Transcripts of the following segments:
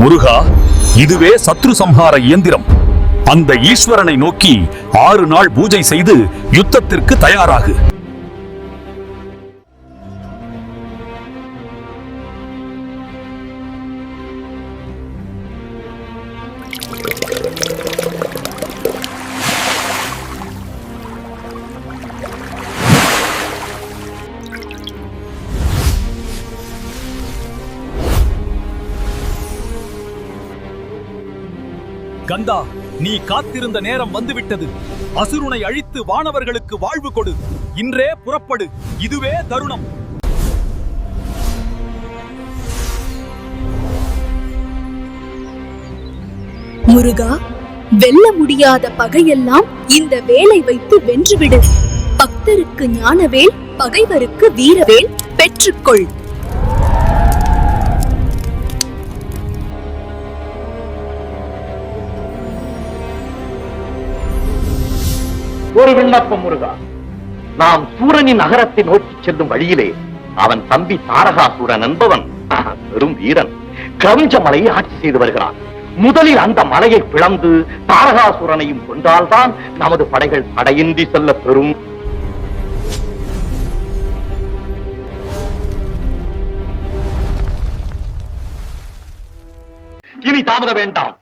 முருகா, இதுவே சத்ரு சம்ஹார இயந்திரம். அந்த ஈஸ்வரனை நோக்கி 6 நாள் பூஜை செய்து யுத்தத்திற்கு தயாராகு. கந்தா, நீ காத்திருந்த நேரம் வந்துவிட்டது. அசுரனை அழித்து வானவர்களுக்கு வாழ்வு கொடு. இன்றே புறப்படு. இதுவே தருணம். முருகா, வெல்ல முடியாத பகையெல்லாம் இந்த வேலை வைத்து வென்றுவிடு. பக்தருக்கு ஞானவேல், பகைவருக்கு வீரவேல் பெற்றுக்கொள். ஒரு விண்ணப்பம் முருகா. நாம் சூரனின் நகரத்தை நோக்கி செல்லும் வழியிலே அவன் தம்பி தாரகாசூரன் என்பவன் பெரும் வீரன் கிரௌஞ்ச மலையை ஆட்சி செய்து வருகிறான். முதலில் அந்த மலையை பிளந்து தாரகாசூரனையும் கொண்டால்தான் நமது படைகள் தடையின்றி செல்ல பெறும். இனி தாமத வேண்டாம்.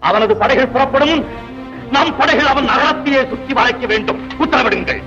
அவனது படைகள் புறப்படும். நம் படைகள் அவன் நகரத்தையே சுற்றி வளைக்க வேண்டும். உத்தரவிடுங்கள்.